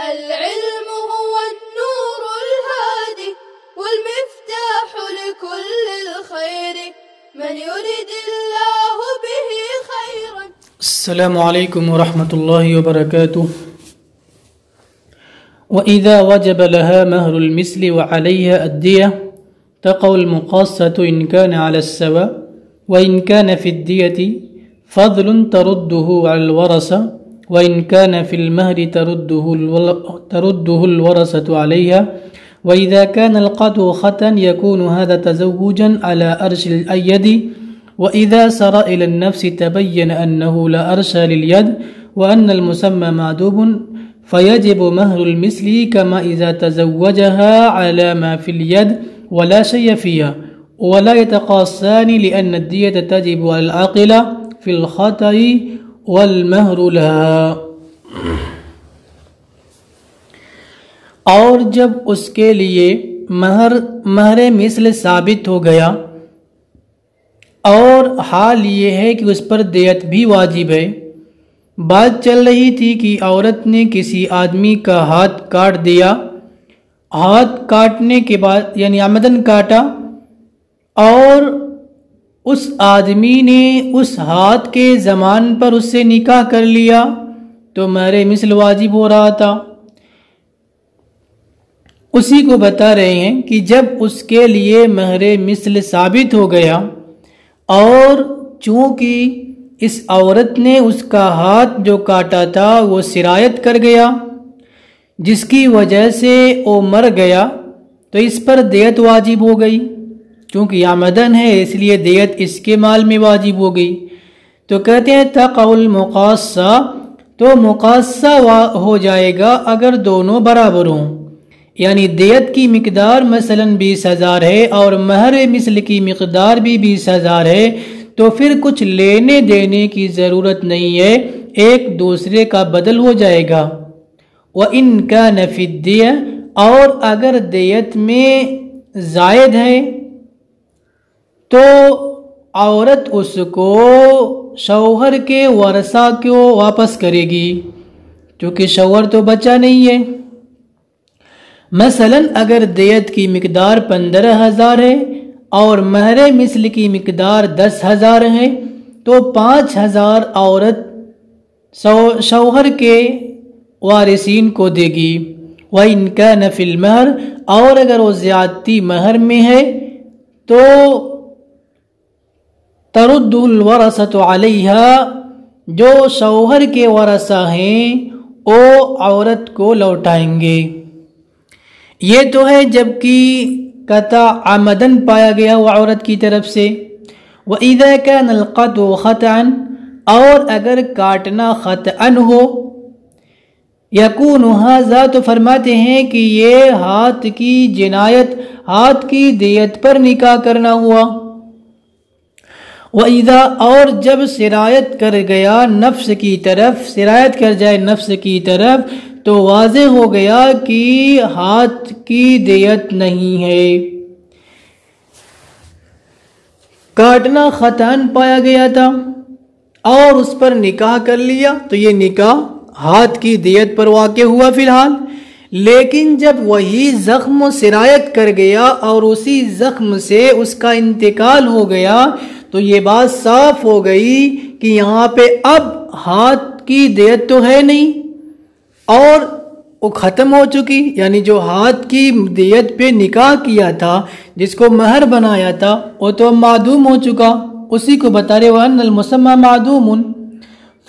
العلم هو النور الهادي والمفتاح لكل الخير من يريد الله به خيرا. السلام علیکم ورحمۃ اللہ وبرکاتہ. وَإِذَا وَجَبَ لَهَا مَهْرُ الْمِثْلِ وَعَلَيْهَا الدِّيَةُ تَقَعُ الْمُقَاصَّةُ إِنْ كَانَ عَلَى السَّوَاءِ وَإِنْ كَانَ فِي الدِّيَةِ فَضْلٌ تَرُدُّهُ عَلَى الْوَرَثَةِ وَإِنْ كَانَ فِي الْمَهْرِ تَرُدُّهُ الْوَرَثَةُ عَلَيْهَا. وَإِذَا كَانَ الْقَطْعُ خَطًا يَكُونُ هَذَا تَزَوُّجًا عَلَى أَرْشِ الْأَيَّدِ. وَإِذَا سَرَ إِلَى النَّفْسِ تَبَيَّنَ أَنَّهُ لَا أَرْشَ لِلْيَدِ وَأَنَّ الْمُسَمَّى مَعْدُوبٌ فَيَجِبُ مَهْرُ الْمِثْلِ كَمَا إِذَا تَزَوَّجَهَا عَلَى مَا فِي الْيَدِ وَلَا شَيْءَ فِيهَا وَلَا يَتَقَاصَّانِ لِأَنَّ الدِّيَةَ تَجِبُ عَلَى الْعَاقِلِ فِي الْخَطَأِ وَالْمَهْرُ لَهَا. اور جب اس کے لیے مہر مثل ثابت ہو گیا اور حال یہ ہے کہ اس پر دیت بھی واجب ہے. بات چل رہی تھی کہ عورت نے کسی آدمی کا ہاتھ کاٹ دیا. ہاتھ کاٹنے کے بعد یعنی عمدن کاٹا اور اس آدمی نے اس ہاتھ کے زمان پر اس سے نکاح کر لیا تو مہر مثل واجب ہو رہا تھا. اسی کو بتا رہے ہیں کہ جب اس کے لیے مہر مثل ثابت ہو گیا اور چونکہ اس عورت نے اس کا ہاتھ جو کاٹا تھا وہ سرایت کر گیا جس کی وجہ سے وہ مر گیا تو اس پر دیت واجب ہو گئی. چونکہ عمدن ہے اس لیے دیت اس کے مال میں واجب ہو گئی. تو کہتے ہیں تقع المقاصہ، تو مقاصہ ہو جائے گا اگر دونوں برابر ہوں. یعنی دیت کی مقدار مثلا 20,000 ہے اور مہر مثل کی مقدار بھی 20,000 ہے تو پھر کچھ لینے دینے کی ضرورت نہیں ہے، ایک دوسرے کا بدل ہو جائے گا. وَإِنْ كَانَ فِي الدِّيَةِ، اور اگر دیت میں زائد ہے تو عورت اس کو شوہر کے ورثہ کو واپس کرے گی کیونکہ شوہر تو بچا نہیں ہے. مثلا اگر دیت کی مقدار 15,000 ہے اور مہر مثل کی مقدار 10,000 ہے تو 5,000 عورت شوہر کے وارثین کو دے گی. وَإِنْ كَانَ فِي الْمَهْرِ، اور اگر وہ زیادتی مہر میں ہے تو ترد الورثۃ علیہا، جو شوہر کے ورثہ ہیں وہ عورت کو لوٹائیں گے. یہ تو ہے جب کہ قطع عمدن پایا گیا وہ عورت کی طرف سے. وَإِذَا كَانَ الْقَطْعُ خَطْأً، اور اگر کاٹنا خطأً ہو، يَكُونُ هَذَا، تو فرماتے ہیں کہ یہ ہاتھ کی جنایت، ہاتھ کی دیت پر نکاح کرنا ہوا. وَإِذَا، اور جب سرایت کر گیا نفس کی طرف، سرایت کر جائے نفس کی طرف تو واضح ہو گیا کہ ہاتھ کی دیت نہیں ہے. کاٹنا خطأً پایا گیا تھا اور اس پر نکاح کر لیا تو یہ نکاح ہاتھ کی دیت پر واقع ہوا فی الحال. لیکن جب وہی زخم سرایت کر گیا اور اسی زخم سے اس کا انتقال ہو گیا تو یہ بات صاف ہو گئی کہ یہاں پہ اب ہاتھ کی دیت تو ہے نہیں اور وہ ختم ہو چکی. یعنی جو ہاتھ کی دیت پہ نکاح کیا تھا، جس کو مہر بنایا تھا، وہ تو معدوم ہو چکا. اسی کو بتا رہے وَأَنَّ الْمُسَمَّى مَعْدُومٌ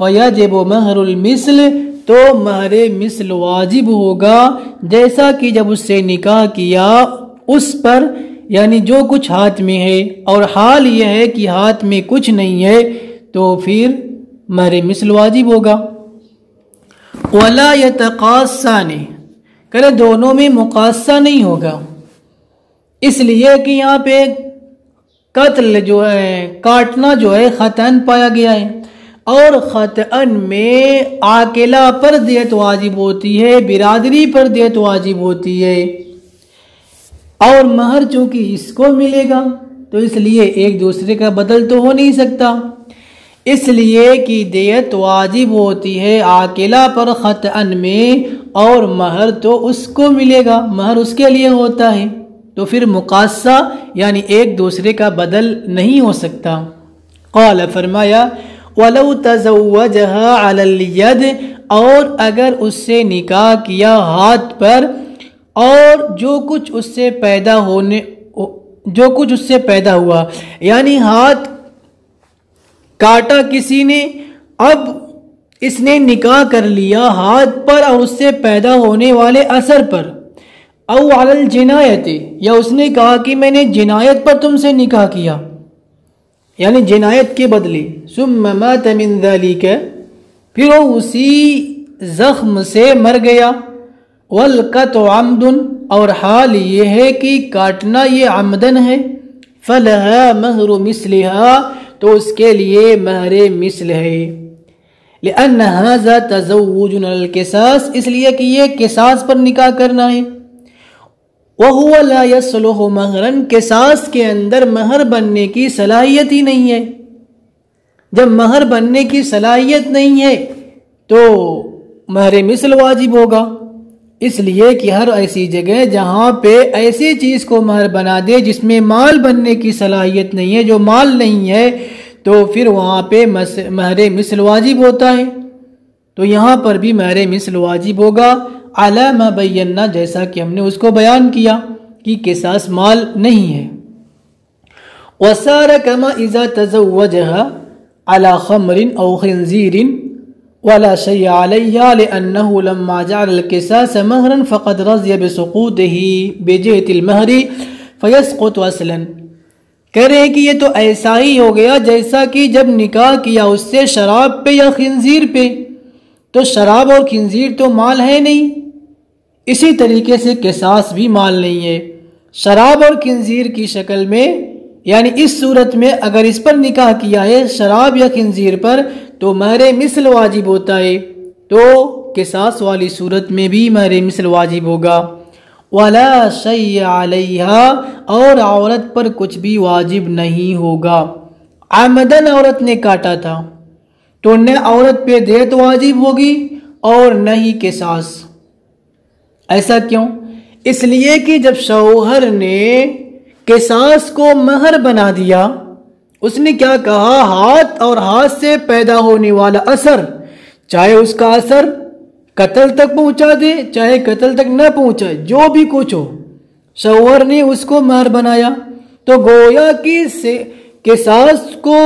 فَيَجِبُ مَهْرُ الْمِثْلِ، تو مہر مثل واجب ہوگا جیسا کہ جب اس سے نکاح کیا اس پر، یعنی جو کچھ ہاتھ میں ہے، اور حال یہ ہے کہ ہاتھ میں کچھ نہیں ہے تو پھر مہر مثل واجب ہوگا. وَلَا يَتَقَاصَّانِ، کہ دونوں میں مقاصہ نہیں ہوگا، اس لیے کہ یہاں پہ قتل جو ہے، کاٹنا جو ہے خطأً پایا گیا ہے اور خطأً میں عاقلہ پر دیت واجب ہوتی ہے، برادری پر دیت واجب ہوتی ہے اور مہر چونکہ اس کو ملے گا تو اس لیے ایک دوسرے کا بدل تو ہو نہیں سکتا. اس لیے کہ دیت واجب ہوتی ہے عاقلہ پر خطأً میں، اور مہر تو اس کو ملے گا، مہر اس کے لیے ہوتا ہے، تو پھر مقاصہ یعنی ایک دوسرے کا بدل نہیں ہو سکتا۔ قال فرمایا وَلَوْ تَزَوَّجَهَا عَلَى الْيَدِ، اور اگر اس سے نکاح کیا ہاتھ پر، اور جو کچھ اس سے پیدا ہوا یعنی ہاتھ کاٹا کسی نے، اب اس نے نکاح کر لیا ہاتھ پر اور اس سے پیدا ہونے والے اثر پر، او علی الجنایت، یا اس نے کہا کہ میں نے جنایت پر تم سے نکاح کیا یعنی جنایت کے بدلے، ثم مات من ذلک، پھر وہ اسی زخم سے مر گیا، والقطع عمد، اور حال یہ ہے کہ کاٹنا یہ عمدن ہے، فلها مہر مثلها، تو اس کے لیے مہر مثل ہے، لأن هذا تزوج علی القصاص، اس لیے کہ یہ قصاص پر نکاح کرنا ہے، وهو لا يصلح مہرا، قصاص کے اندر مہر بننے کی صلاحیت ہی نہیں ہے، جب مہر بننے کی صلاحیت نہیں ہے تو مہر مثل واجب ہوگا، اس لیے کہ ہر ایسی جگہ جہاں پہ ایسی چیز کو مہر بنا دے جس میں مال بننے کی صلاحیت نہیں ہے، جو مال نہیں ہے، تو پھر وہاں پہ مہر مثل واجب ہوتا ہے، تو یہاں پر بھی مہر مثل واجب ہوگا، علی ما بینا، جیسا کہ ہم نے اس کو بیان کیا کہ قصاص مال نہیں ہے۔ وصار کما اذا تزوجها على خمر او خنزیر ولا شيء عليها لأنه لما جعل القصاص مهرا فقد رضي بسقوطه بجهة المهر فيسقط اصلا، کہہ رہے ہیں کہ یہ تو ایسا ہی ہو گیا جیسا کہ جب نکاح کیا اس سے شراب پہ یا خنزیر پہ، تو شراب اور خنزیر تو مال ہے نہیں، اسی طریقے سے قصاص بھی مال نہیں ہے، شراب اور خنزیر کی شکل میں، یعنی اس صورت میں اگر اس پر نکاح کیا ہے شراب یا خنزیر پر تو مہر مثل واجب ہوتا ہے، تو قصاص والی صورت میں بھی مہر مثل واجب ہوگا، ولا شیء علیہا، اور عورت پر کچھ بھی واجب نہیں ہوگا، عمدن عورت نے کاٹا تھا تو نہ عورت پہ دیت واجب ہوگی اور نہ ہی قصاص۔ ایسا کیوں؟ اس لیے کہ جب شوہر نے قصاص کو مہر بنا دیا، اس نے کیا کہا، ہاتھ اور ہاتھ سے پیدا ہونے والا اثر، چاہے اس کا اثر قتل تک پہنچا دے چاہے قتل تک نہ پہنچائے، جو بھی کچھ ہو، شوہر نے اس کو مہر بنایا، تو گویا کہ قصاص کو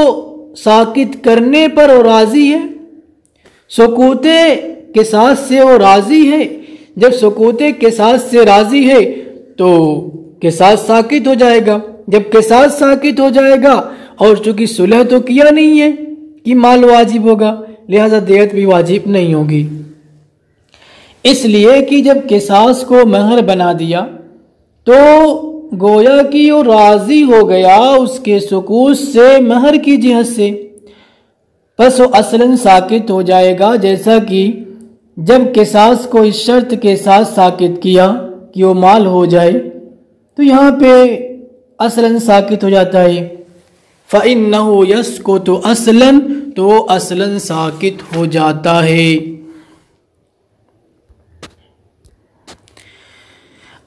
ساقط کرنے پر وہ راضی ہے، سقوط قصاص سے وہ راضی ہے، جب سقوط قصاص سے راضی ہے تو قصاص ساقط ہو جائے گا، جب قصاص ساقط ہو جائے گا، اور چونکہ صلح تو کیا نہیں ہے کہ مال واجب ہوگا، لہذا دیت بھی واجب نہیں ہوگی، اس لیے کہ جب قصاص کو مہر بنا دیا تو گویا کہ وہ راضی ہو گیا اس کے سقوط سے، مہر کی جہت سے، پس وہ اصلاً ساقط ہو جائے گا، جیسا کہ جب قصاص کو اس شرط کے ساتھ ساقط کیا کہ وہ مال ہو جائے تو یہاں پہ اصلاً ساقط ہو جاتا ہے، فَإِنَّهُ يَسْقُطُ اصلاً، تو اصلاً ساقط ہو جاتا ہے۔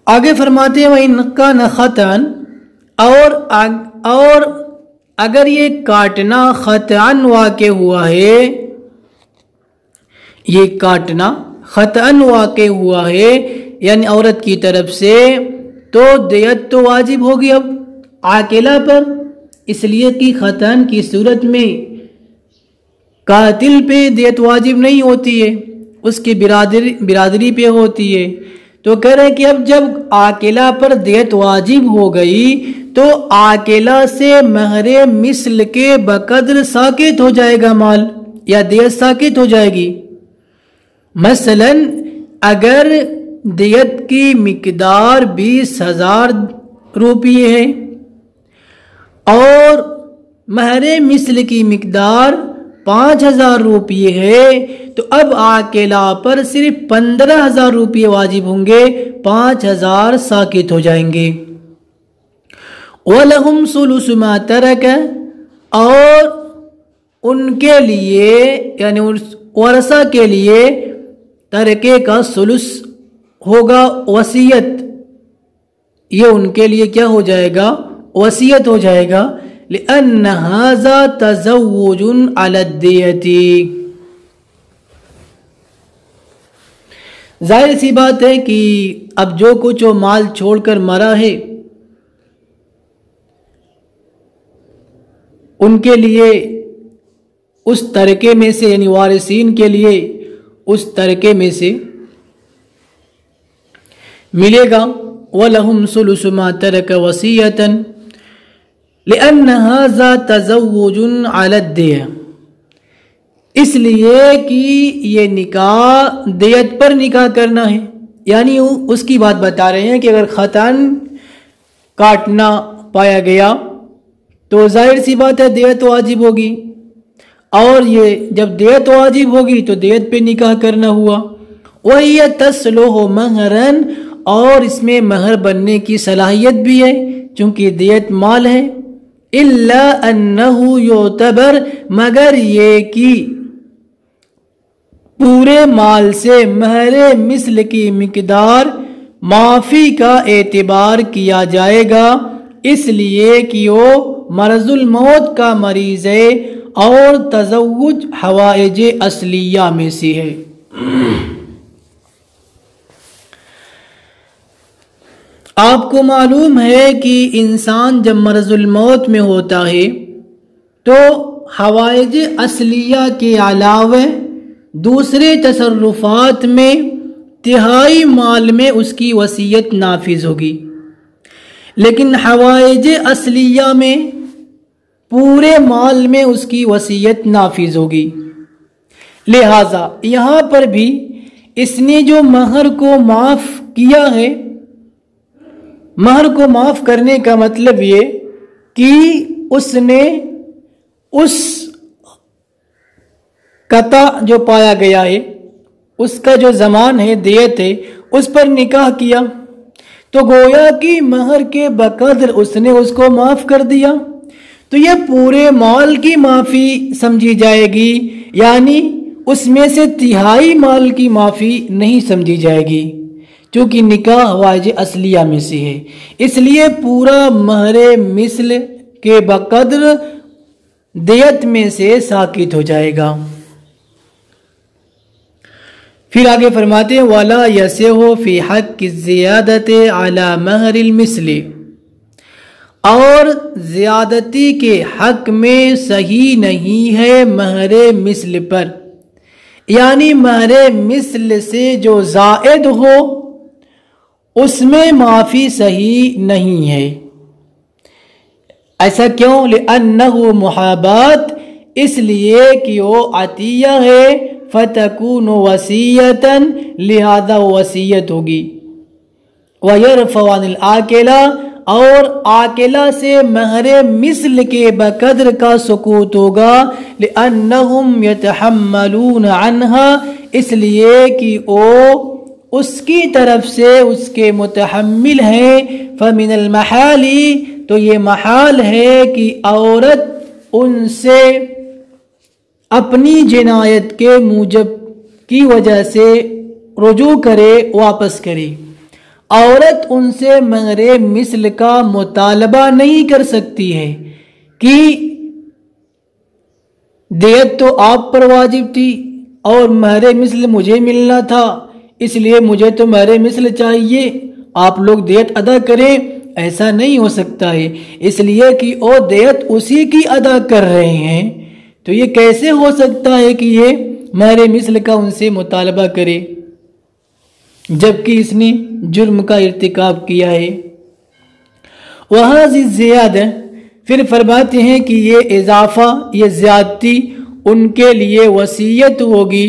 آگے فرماتے ہیں وَإِنْ كَانَ خَطْأً، اور اگر یہ کاٹنا خطأً واقع ہوا ہے، یہ کاٹنا خطأً واقع ہوا ہے یعنی عورت کی طرف سے، تو دیت تو واجب ہوگی اب عاقلہ پر، اس لیے کہ خطأً کی صورت میں قاتل پہ دیت واجب نہیں ہوتی ہے، اس کی برادری پہ ہوتی ہے، تو کہہ رہے ہیں کہ اب جب عاقلہ پر دیت واجب ہو گئی تو عاقلہ سے مہر مثل کے بقدر ساقط ہو جائے گا مال، یا دیت ساقط ہو جائے گی۔ مثلا اگر دیت کی مقدار 20,000 روپیے ہے اور مہر مثل کی مقدار 5,000 روپیے ہے، تو اب عاقلہ پر صرف 15,000 روپیے واجب ہوں گے، 5,000 ساقط ہو جائیں گے۔ وَلَهُمْ ثُلُثُ مَا تَرَكَ، اور ان کے لیے یعنی ورثہ کے لیے ترکے کا ثلث ہوگا، وصیت، یہ ان کے لیے کیا ہو جائے گا؟ وصیت ہو جائے گا۔ لأن هذا تزوج على الدیة، ظاہر سی بات ہے کہ اب جو کچھ وہ مال چھوڑ کر مرا ہے ان کے لیے اس ترکے میں سے یعنی وارثین کے لیے اس ترکے میں سے ملے گا۔ وَلَهُمْ ثُلُثُ مَا تَرَكَ وَصِيَّةً لِأَنَّ هَذَا تَزَوُّجٌ عَلَى الدِّيَةِ، اس لیے کہ یہ نکاح دیت پر نکاح کرنا ہے، یعنی اس کی بات بتا رہے ہیں کہ اگر خطاً کاٹنا پایا گیا تو ظاہر سی بات ہے دیت واجب ہوگی، اور یہ جب دیت واجب ہوگی تو دیت پہ نکاح کرنا ہوا۔ وَهِيَ تَصْلُحُ مَهْرًا، اور اس میں مہر بننے کی صلاحیت بھی ہے چونکہ دیت مال ہے۔ إِلَّا أَنَّهُ يُعْتَبَرْ، مگر یہ کہ پورے مال سے مہر مثل کی مقدار معافی کا اعتبار کیا جائے گا، اس لیے کہ وہ مرض الموت کا مریض ہے اور تزوج حوائج اصلیہ میں سے ہے۔ آپ کو معلوم ہے کہ انسان جب مرض الموت میں ہوتا ہے تو حوائج اصلیہ کے علاوہ دوسرے تصرفات میں تہائی مال میں اس کی وصیت نافذ ہوگی، لیکن حوائج اصلیہ میں پورے مال میں اس کی وصیت نافذ ہوگی۔ لہذا یہاں پر بھی اس نے جو مہر کو معاف کیا ہے، مہر کو معاف کرنے کا مطلب یہ کہ اس نے اس قطع جو پایا گیا ہے، اس کا جو زمان ہے، دیت ہے، اس پر نکاح کیا تو گویا کہ مہر کے بقدر اس نے اس کو معاف کر دیا، تو یہ پورے مال کی معافی سمجھی جائے گی، یعنی اس میں سے تہائی مال کی معافی نہیں سمجھی جائے گی، چونکہ نکاح حوائج اصلیہ میں سے ہے، اس لیے پورا مہر مثل کے بقدر دیت میں سے ساقط ہو جائے گا۔ پھر آگے فرماتے ہیں وَلَا يَسِعُ فِي حَقِّ الزِّيَادَةِ عَلَى مَهْرِ الْمِثْلِ، اور زیادتی کے حق میں صحیح نہیں ہے مہر مثل پر، یعنی مہر مثل سے جو زائد ہو اس میں معافی صحیح نہیں ہے۔ ایسا کیوں؟ لِأَنَّهُ مُحَابَاتٌ، اس لیے کہ وہ عطیہ ہے، فَتَكُونُ وَصِيَّةً، لہذا وصیت ہوگی، وَيَرْفَعُ عَنِ الْعَاقِلَةِ، اور عاقلہ سے مہر مثل کے بقدر کا سقوط ہوگا، لِأَنَّهُمْ يَتَحَمَّلُونَ عَنْهَا، اس لیے کہ وہ اس کی طرف سے اس کے متحمل ہیں، فَمِنَ الْمَحَالِ، تو یہ محال ہے کہ عورت ان سے اپنی جنایت کے موجب کی وجہ سے رجوع کرے، واپس کرے۔ عورت ان سے مہر مثل کا مطالبہ نہیں کر سکتی ہے کہ دیت تو آپ پر واجب تھی اور مہر مثل مجھے ملنا تھا، اس لیے مجھے تو مہر مثل چاہیے، آپ لوگ دیت ادا کریں، ایسا نہیں ہو سکتا ہے، اس لیے کہ وہ دیت اسی کی ادا کر رہے ہیں، تو یہ کیسے ہو سکتا ہے کہ یہ مہر مثل کا ان سے مطالبہ کرے جبکہ اس نے جرم کا ارتکاب کیا ہے۔ وَهَذِهِ الزِّيَادَةُ، پھر فرماتے ہیں کہ یہ اضافہ، یہ زیادتی ان کے لیے وصیت ہوگی،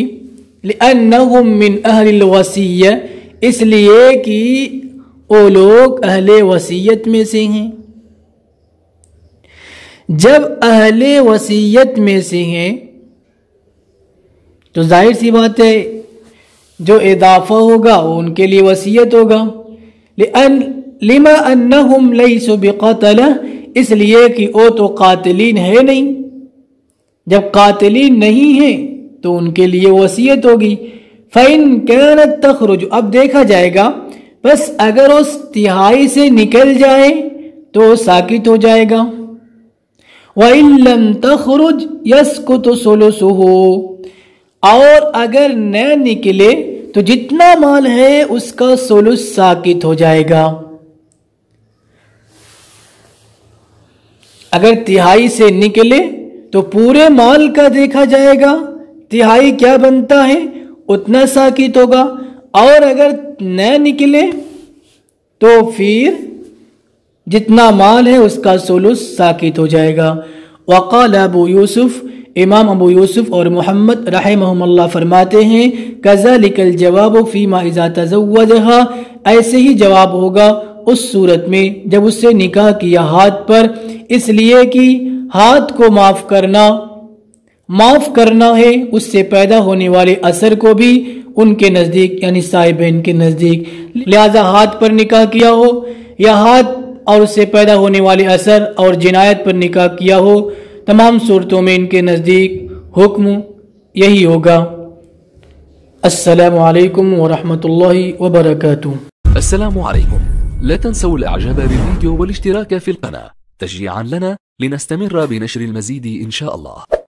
لِأَنَّهُمْ مِنْ أَهْلِ الْوَصِيَّةِ، اس لیے کہ وہ لوگ اہل وصیت میں سے ہیں۔ جب اہل وصیت میں سے ہیں تو ظاہر سی بات ہے جو اضافہ ہوگا وہ ان کے لیے وصیت ہوگا، لِمَا أَنَّهُمْ لَيْسُوا بِقَتَلَةٍ، اس لیے کہ وہ تو قاتلین ہے نہیں، جب قاتلین نہیں ہیں تو ان کے لیے وصیت ہوگی. فَإِن كَانَتْ تَخْرُجُ، اب دیکھا جائے گا بس اگر اس تہائی سے نکل جائے تو ساکت ہو جائے گا. وَإِن لَمْ تَخْرُجْ يَسْقُطُ ثُلُثُهُ، اور اگر نہ نکلے تو جتنا مال ہے اس کا ثلث ساکت ہو جائے گا. اگر تہائی سے نکلے تو پورے مال کا دیکھا جائے گا، تہائی کیا بنتا ہے اتنا ساکت ہوگا، اور اگر نہ نکلے تو پھر جتنا مال ہے اس کا ثلث ساکت ہو جائے گا. وقال ابو یوسف، امام ابو یوسف اور محمد رحمہم اللہ فرماتے ہیں کذالک الجواب فیما اذا تزوجها، ایسے ہی جواب ہوگا اس صورت میں جب اس سے نکاح کیا ہاتھ پر، اس لیے کہ ہاتھ کو معاف کرنا ہے اس سے پیدا ہونے والے اثر کو بھی ان کے نزدیک یعنی صاحبین کے نزدیک، لہذا ہاتھ پر نکاح کیا ہو یا ہاتھ اور اس سے پیدا ہونے والے اثر اور جنایت پر نکاح کیا ہو، تمام صورتوں میں ان کے نزدیک حکم یہی ہوگا. السلام علیکم ورحمۃ اللہ وبرکاتہ. السلام عليكم. لا تنسوا الاعجاب بالفيديو والاشتراك في القناة تشجيعا لنا لنستمر بنشر المزيد إن شاء الله.